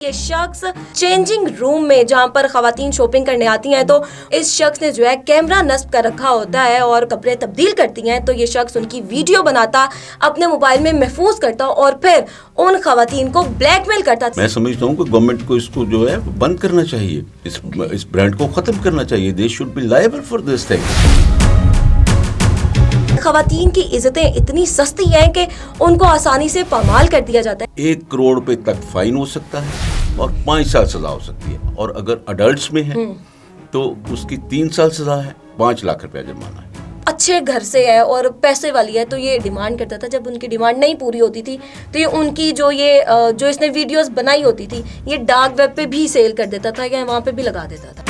یہ شخص changing room میں جہاں پر خواتین شاپنگ کرنے آتی ہیں تو اس شخص نے جو ہے کیمرہ نصب کر رکھا ہوتا ہے اور کپڑے تبدیل کرتی ہیں تو یہ شخص ان کی ویڈیو بناتا، اپنے موبائل میں محفوظ کرتا اور پھر ان خواتین کو بلیک میل کرتا. میں سمجھتا ہوں کہ گورنمنٹ کو اس کو جو ہے بند کرنا چاہیے، اس برانڈ کو ختم کرنا چاہیے. They should be liable for this thing. خواتین کی عزتیں اتنی سستی ہیں کہ ان کو آسانی سے پامال کر دیا جاتا ہے. 1 کروڑ روپے تک فائن ہو سکتا ہے اور 5 سال سزا ہو سکتی ہے، اور اگر اڈلٹس میں ہے تو اس کی 3 سال سزا ہے، 5 لاکھ روپیہ جرمانہ ہے. اچھے گھر سے ہے اور پیسے والی ہے تو یہ ڈیمانڈ کرتا تھا. جب ان کی ڈیمانڈ نہیں پوری ہوتی تھی تو یہ ان کی جو اس نے ویڈیوز بنائی ہوتی تھی یہ ڈارک ویب پہ بھی سیل کر دیتا تھا یا وہاں پہ بھی لگا دیتا تھا.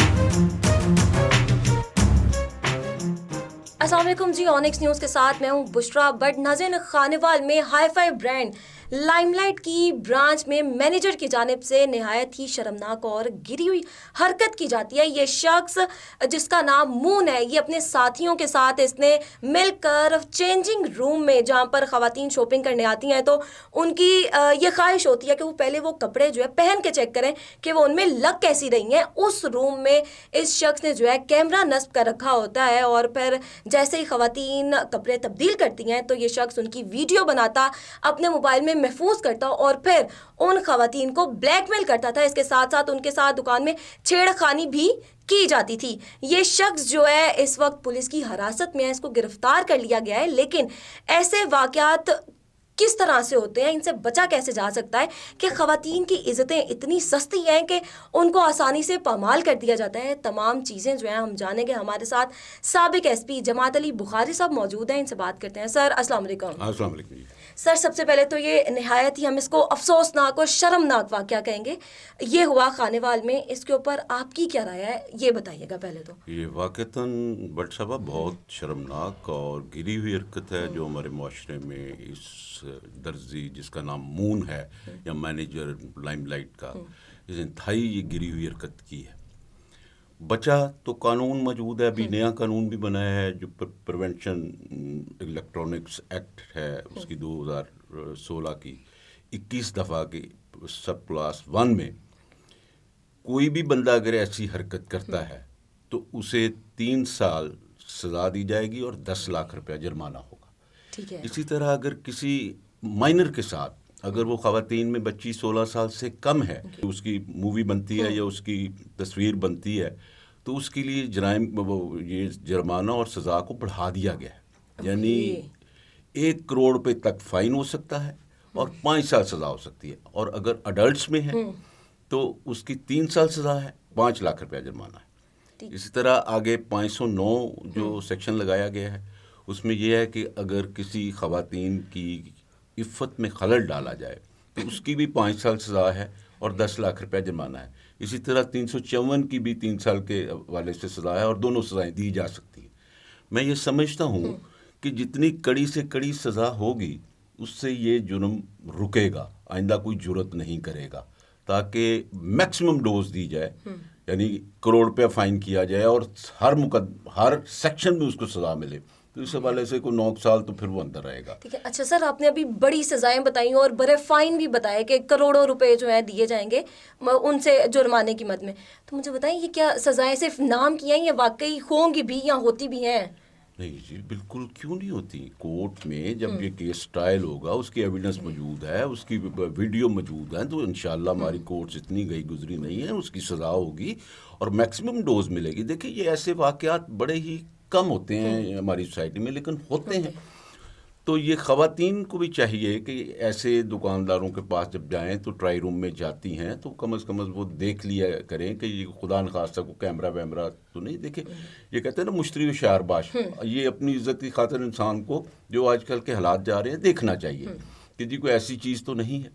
السلام علیکم جی، اونکس نیوز کے ساتھ میں ہوں بشرا بٹ. ناظرین، خانیوال میں ہائی فائی برانڈ لائم لائٹ کی برانچ میں مینیجر کی جانب سے نہایت ہی شرمناک اور گری ہوئی حرکت کی جاتی ہے. یہ شخص جس کا نام مون ہے، یہ اپنے ساتھیوں کے ساتھ اس نے مل کر چینجنگ روم میں جہاں پر خواتین شاپنگ کرنے آتی ہیں تو ان کی یہ خواہش ہوتی ہے کہ وہ پہلے وہ کپڑے جو ہے پہن کے چیک کریں کہ وہ ان میں لگ کیسی رہی ہیں. اس روم میں اس شخص نے جو ہے کیمرہ نصب کر رکھا ہوتا ہے اور پھر جیسے ہی خواتین کپڑے تبدیل کرتی ہیں تو یہ شخص ان کی ویڈیو بناتا، اپنے موبائل میں محفوظ کرتا اور پھر ان خواتین کو بلیک میل کرتا تھا. اس کے ساتھ ساتھ ان کے ساتھ دکان میں چھیڑ خانی بھی کی جاتی تھی. یہ شخص جو ہے اس وقت پولیس کی حراست میں ہے، اس کو گرفتار کر لیا گیا ہے. لیکن ایسے واقعات کس طرح سے ہوتے ہیں، ان سے بچا کیسے جا سکتا ہے کہ خواتین کی عزتیں اتنی سستی ہیں کہ ان کو آسانی سے پامال کر دیا جاتا ہے. تمام چیزیں جو ہیں ہم جانیں گے. ہمارے ساتھ سابق ایس پی جماعت علی بخاری صاحب موجود ہیں، ان سے بات کرتے ہیں. سر السلام علیکم. السلام علیکم. سر، سب سے پہلے تو یہ نہایت ہی ہم اس کو افسوسناک اور شرمناک واقعہ کہیں گے، یہ ہوا خانیوال میں. اس کے اوپر آپ کی کیا رائے ہے یہ بتائیے گا پہلے تو. یہ واقعتاً بٹ صاحبہ بہت شرمناک اور گری ہوئی حرکت ہے جو ہمارے معاشرے میں اس درزی جس کا نام مون ہے یا مینیجر لائم لائٹ کا، اس انتہائی یہ گری ہوئی حرکت کی ہے. بچا تو قانون موجود ہے، ابھی نیا قانون بھی بنایا ہے جو پریونشن الیکٹرانکس ایکٹ ہے، اس کی 2016 کی 21 دفعہ کی سب کلاس 1 میں کوئی بھی بندہ اگر ایسی حرکت کرتا ہے تو اسے 3 سال سزا دی جائے گی اور 10 لاکھ روپیہ جرمانہ ہوگا. ٹھیک ہے. اسی طرح اگر کسی مائنر کے ساتھ، اگر وہ خواتین میں بچی 16 سال سے کم ہے، اس کی مووی بنتی ہے یا اس کی تصویر بنتی ہے تو اس کے لیے یہ جرمانہ اور سزا کو بڑھا دیا گیا ہے. یعنی 1 کروڑ روپے تک فائن ہو سکتا ہے اور 5 سال سزا ہو سکتی ہے، اور اگر اڈلٹس میں ہے تو اس کی 3 سال سزا ہے، 5 لاکھ روپیہ جرمانہ ہے. اسی طرح آگے 509 جو سیکشن لگایا گیا ہے اس میں یہ ہے کہ اگر کسی خواتین کی عفت میں خلل ڈالا جائے تو اس کی بھی 5 سال سزا ہے اور 10 لاکھ روپیہ جرمانہ ہے. اسی طرح 354 کی بھی 3 سال کے حوالے سے سزا ہے اور دونوں سزائیں دی جا سکتی ہیں. میں یہ سمجھتا ہوں کہ جتنی کڑی سے کڑی سزا ہوگی اس سے یہ جرم رکے گا، آئندہ کوئی جرت نہیں کرے گا، تاکہ میکسیمم ڈوز دی جائے، یعنی کروڑ روپیہ فائن کیا جائے اور ہر سیکشن میں اس کو سزا ملے. تو اس حوالے سے کوئی 9 سال تو پھر وہ اندر رہے گا. ٹھیک ہے. اچھا سر، آپ نے ابھی بڑی سزائیں بتائیں اور بڑے فائن بھی بتائے کہ کروڑوں روپے جو ہیں دیے جائیں گے ان سے جرمانے کی مد میں. تو مجھے بتائیں یہ کیا سزائیں صرف نام کی ہیں یا واقعی ہوں گی بھی یا ہوتی بھی ہیں؟ نہیں جی، بالکل کیوں نہیں ہوتی. کورٹ میں جب یہ کیس ٹرائل ہوگا، اس کی ایویڈنس موجود ہے، اس کی ویڈیو موجود ہے، تو انشاءاللہ ہماری کورٹس اتنی گئی گزری نہیں ہے، اس کی سزا ہوگی اور میکسیمم ڈوز ملے گی. دیکھیں یہ ایسے واقعات بڑے ہی کم ہوتے ہیں ہماری سوسائٹی میں، لیکن ہوتے ہیں. تو یہ خواتین کو بھی چاہیے کہ ایسے دکانداروں کے پاس جب جائیں تو ٹرائی روم میں جاتی ہیں تو کم از کم وہ دیکھ لیا کریں کہ یہ خدا نخواستہ کو کیمرہ ویمرہ تو نہیں دیکھے. یہ کہتے ہیں نا مشتری و شہر باش، یہ اپنی عزت کی خاطر انسان کو جو آج کل کے حالات جا رہے ہیں دیکھنا چاہیے کہ جی کوئی ایسی چیز تو نہیں ہے.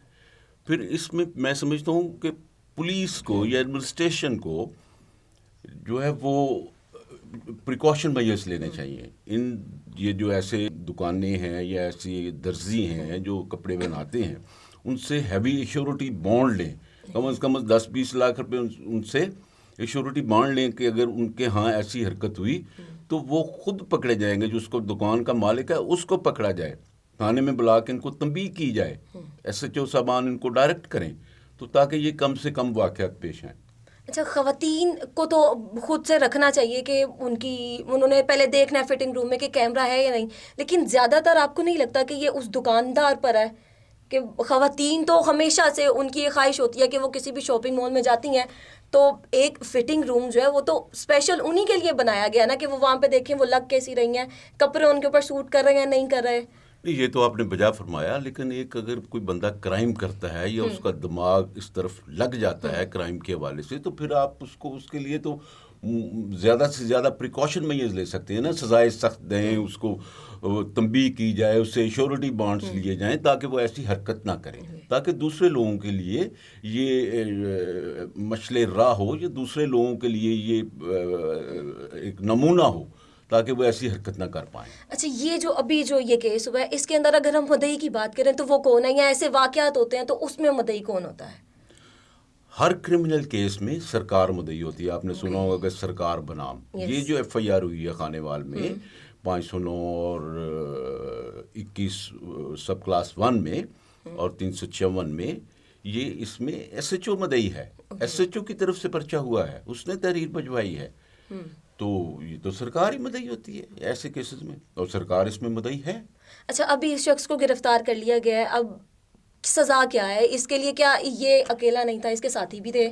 پھر اس میں سمجھتا ہوں کہ پولیس کو یا ایڈمنسٹریشن کو جو ہے وہ پریکاشن میجرس لینے چاہیے. یہ جو ایسے دکانیں ہیں یا ایسی درزی ہیں جو کپڑے بناتے ہیں ان سے ہیوی ایشورٹی بانڈ لیں، کم از کم 10-20 لاکھ روپے ان سے ایشورٹی بانڈ لیں کہ اگر ان کے ہاں ایسی حرکت ہوئی تو وہ خود پکڑے جائیں گے. جو اس کو دکان کا مالک ہے اس کو پکڑا جائے، تھانے میں بلا کے ان کو تنبیہ کی جائے، ایس ایچ او صاحبان ان کو ڈائریکٹ کریں تو تاکہ یہ کم سے کم واقعات پیش آئیں. اچھا، خواتین کو تو خود سے رکھنا چاہیے کہ انہوں نے پہلے دیکھنا ہے فٹنگ روم میں کہ کیمرہ ہے یا نہیں، لیکن زیادہ تر آپ کو نہیں لگتا کہ یہ اس دکاندار پر ہے کہ خواتین تو ہمیشہ سے ان کی یہ خواہش ہوتی ہے کہ وہ کسی بھی شاپنگ مال میں جاتی ہیں تو ایک فٹنگ روم جو ہے وہ تو اسپیشل انہی کے لیے بنایا گیا نا کہ وہ وہاں پہ دیکھیں وہ لگ کیسی رہی ہیں، کپڑے ان کے اوپر سوٹ کر رہے ہیں یا نہیں کر رہے. نہیں، یہ تو آپ نے بجا فرمایا، لیکن ایک اگر کوئی بندہ کرائم کرتا ہے یا اس کا دماغ اس طرف لگ جاتا ہے کرائم کے حوالے سے، تو پھر آپ اس کے لیے تو زیادہ سے زیادہ پریکاشن میئرز لے سکتے ہیں نا، سزائے سخت دیں، اس کو تنبیہ کی جائے، اس سے شیورٹی بانڈز لیے جائیں تاکہ وہ ایسی حرکت نہ کریں، تاکہ دوسرے لوگوں کے لیے یہ مشعل راہ ہو، یا دوسرے لوگوں کے لیے یہ ایک نمونہ ہو تاکہ وہ ایسی حرکت نہ کر پائیں. اچھا، یہ جو ابھی جو یہ کیس ہوا ہے اس کے اندر اگر ہم مدعی کی بات کریں تو وہ کون ہے، یا ایسے واقعات ہوتے ہیں تو اس میں مدعی کون ہوتا ہے؟ ہر کرمنل کیس میں سرکار مدعی ہوتی ہے. آپ نے سنا ہوگا کہ سرکار بنام یہ جو ایف آئی آر ہوئی ہے خانیوال میں 509 اور 21 سب کلاس 1 میں اور 356 میں، یہ اس میں ایس ایچ او مدعی ہے. ایس ایچ او کی طرف سے پرچہ ہوا ہے، اس نے تحریر بھجوائی ہے، تو یہ تو سرکار ہی مدعی ہوتی ہے ایسے کیسز میں، اور سرکار اس میں مدعی ہے. اچھا، ابھی اس شخص کو گرفتار کر لیا گیا ہے، اب سزا کیا ہے اس کے لیے؟ کیا یہ اکیلا نہیں تھا، اس کے ساتھی بھی تھے؟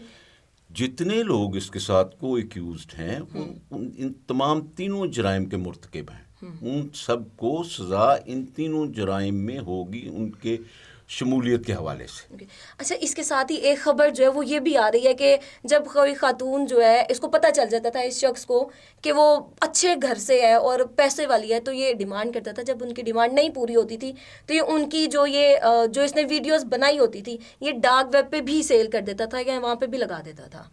جتنے لوگ اس کے ساتھ کو ایکیوزڈ ہیں ان تمام تینوں جرائم کے مرتکب ہیں، ان سب کو سزا ان تینوں جرائم میں ہوگی ان کے شمولیت کے حوالے سے. اچھا، اس کے ساتھ ہی ایک خبر جو ہے وہ یہ بھی آ رہی ہے کہ جب کوئی خاتون جو ہے اس کو پتہ چل جاتا تھا اس شخص کو کہ وہ اچھے گھر سے ہے اور پیسے والی ہے، تو یہ ڈیمانڈ کرتا تھا. جب ان کی ڈیمانڈ نہیں پوری ہوتی تھی تو یہ ان کی جو اس نے ویڈیوز بنائی ہوتی تھی یہ ڈارک ویب پہ بھی سیل کر دیتا تھا یا وہاں پہ بھی لگا دیتا تھا.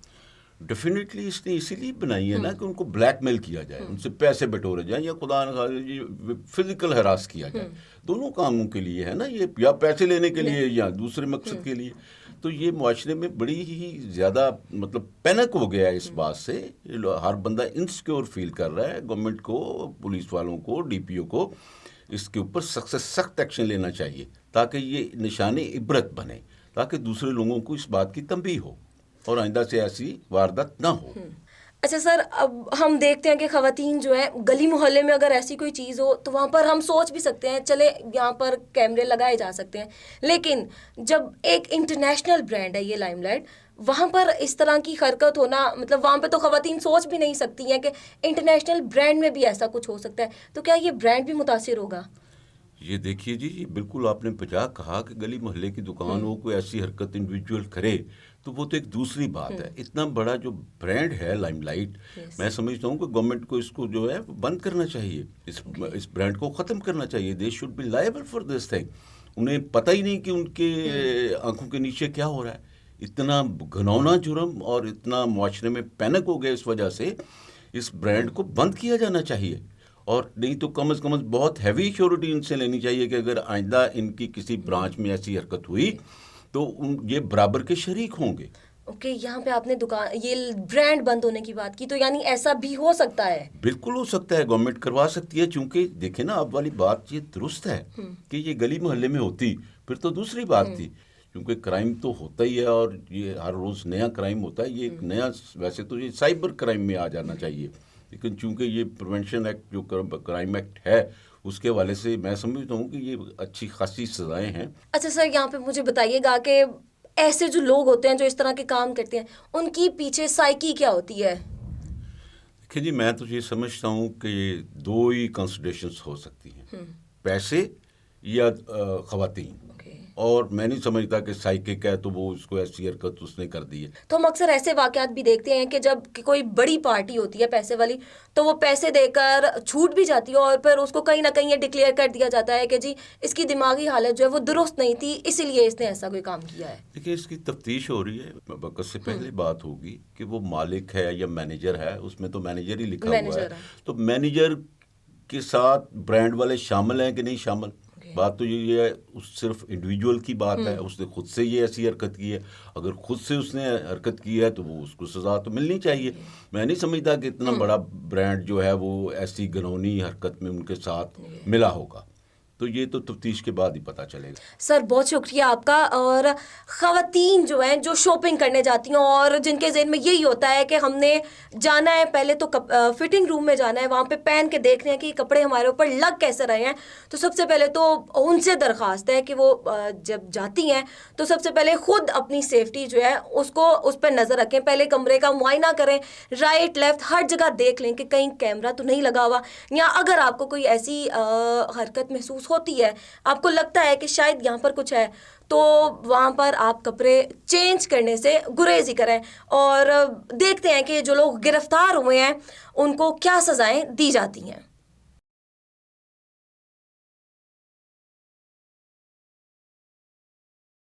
ڈیفینیٹلی اس نے اسی لیے بنائی ہے نا کہ ان کو بلیک میل کیا جائے، ان سے پیسے بٹورے جائیں، یا خدا نخواستہ فزیکل ہراس کیا جائے. دونوں کاموں کے لیے ہے نا یہ، یا پیسے لینے کے لیے یا دوسرے مقصد کے لیے. تو یہ معاشرے میں بڑی ہی زیادہ مطلب پینک ہو گیا ہے اس بات سے. ہر بندہ انسیکیور فیل کر رہا ہے. گورنمنٹ کو، پولیس والوں کو، ڈی پی او کو اس کے اوپر سخت سے سخت ایکشن لینا چاہیے تاکہ یہ نشان عبرت بنے، تاکہ دوسرے لوگوں کو اس بات کی تنبیہ ہو اور آئندہ سے ایسی واردات نہ ہو. اچھا سر، اب ہم دیکھتے ہیں کہ خواتین جو ہے گلی محلے میں اگر ایسی کوئی چیز ہو تو وہاں پر ہم سوچ بھی سکتے ہیں چلے یہاں پر کیمرے لگائے جا سکتے ہیں، لیکن جب ایک انٹرنیشنل برانڈ ہے یہ لائم لائٹ، وہاں پر اس طرح کی حرکت ہونا، مطلب وہاں پہ تو خواتین سوچ بھی نہیں سکتی ہیں کہ انٹرنیشنل برانڈ میں بھی ایسا کچھ ہو سکتا ہے، تو کیا یہ برانڈ بھی متاثر ہوگا؟ یہ دیکھیے جی، یہ بالکل آپ نے بجا کہا کہ گلی محلے کی دکان ہو، کوئی ایسی حرکت انڈیویجول کرے تو وہ تو ایک دوسری بات ہے. اتنا بڑا جو برانڈ ہے لائم لائٹ، میں سمجھتا ہوں کہ گورنمنٹ کو اس کو جو ہے بند کرنا چاہیے، اس برانڈ کو ختم کرنا چاہیے. They should be liable for this thing. انہیں پتہ ہی نہیں کہ ان کے آنکھوں کے نیچے کیا ہو رہا ہے. اتنا گھنونا جرم اور اتنا معاشرے میں پینک ہو گیا اس وجہ سے. اس برانڈ کو بند کیا جانا چاہیے، اور نہیں تو کم از کم بہت ہیوی شیورٹی ان سے لینی چاہیے کہ اگر آئندہ ان کی کسی برانچ میں ایسی حرکت ہوئی تو یہ برابر کے شریک ہوں گے. اوکے، یہاں پہ آپ نے یہ برانڈ بند ہونے کی بات کی، تو یعنی ایسا بھی ہو سکتا ہے؟ بالکل ہو سکتا ہے، گورنمنٹ کروا سکتی ہے. چونکہ دیکھیں نا، اب والی بات یہ درست ہے کہ یہ گلی محلے میں ہوتی پھر تو دوسری بات تھی، کیونکہ کرائم تو ہوتا ہی ہے اور یہ ہر روز نیا کرائم ہوتا ہے. یہ ایک نیا، ویسے تو یہ سائبر کرائم میں آ جانا چاہیے، لیکن چونکہ یہ پریونشن ایکٹ جو کرائم ایکٹ ہے اس کے حوالے سے میں سمجھتا ہوں کہ یہ اچھی خاصی سزائیں ہیں. اچھا سر، یہاں پہ مجھے بتائیے گا کہ ایسے جو لوگ ہوتے ہیں جو اس طرح کے کام کرتے ہیں، ان کی پیچھے سائیکی کیا ہوتی ہے؟ دیکھیں جی، میں تو یہ سمجھتا ہوں کہ یہ دو ہی کنسیڈریشنز ہو سکتی ہیں، پیسے یا خواتین. اور میں نہیں سمجھتا کہ سائیکک ہے تو وہ اس کو ایسی حرکت اس نے کر دی ہے. تو ہم اکثر ایسے واقعات بھی دیکھتے ہیں کہ جب کوئی بڑی پارٹی ہوتی ہے پیسے والی، تو وہ پیسے دے کر چھوٹ بھی جاتی ہے اور پھر اس کو کہیں نہ کہیں یہ ڈکلیئر کر دیا جاتا ہے کہ جی اس کی دماغی حالت جو ہے وہ درست نہیں تھی، اسی لیے اس نے ایسا کوئی کام کیا ہے. دیکھیے، اس کی تفتیش ہو رہی ہے. وقت سے پہلے بات ہوگی کہ وہ مالک ہے یا مینیجر ہے، اس میں تو مینیجر ہی لکھا ہوا ہے. تو مینیجر کے ساتھ برانڈ والے شامل ہیں کہ نہیں شامل؟ بات تو یہ ہے، صرف انڈیویجول کی بات ہے. اس نے خود سے یہ ایسی حرکت کی ہے. اگر خود سے اس نے حرکت کی ہے تو وہ اس کو سزا تو ملنی چاہیے. میں نہیں سمجھتا کہ اتنا بڑا برانڈ جو ہے وہ ایسی گنونی حرکت میں ان کے ساتھ ملا ہوگا. تو یہ تو تفتیش کے بعد ہی پتہ چلے گا. سر بہت شکریہ آپ کا. اور خواتین جو ہیں جو شاپنگ کرنے جاتی ہیں اور جن کے ذہن میں یہی ہوتا ہے کہ ہم نے جانا ہے پہلے تو فٹنگ روم میں جانا ہے, وہاں پہ پہن کے دیکھنا ہے کہ یہ کپڑے ہمارے اوپر لگ کیسے رہے ہیں, تو سب سے پہلے تو ان سے درخواست ہے کہ وہ جب جاتی ہیں تو سب سے پہلے خود اپنی سیفٹی جو ہے اس پہ نظر رکھیں. پہلے کمرے کا معائنہ کریں, رائٹ لیفٹ ہر جگہ دیکھ لیں کہ کہیں کیمرہ تو نہیں لگا ہوا, یا اگر آپ کو کوئی ایسی حرکت محسوس ہوتی ہے, آپ کو لگتا ہے کہ شاید یہاں پر کچھ ہے, تو وہاں پر آپ کپڑے چینج کرنے سے گریز ہی کریں اور دیکھتے ہیں کہ جو لوگ گرفتار ہوئے ہیں ان کو کیا سزائیں دی جاتی ہیں.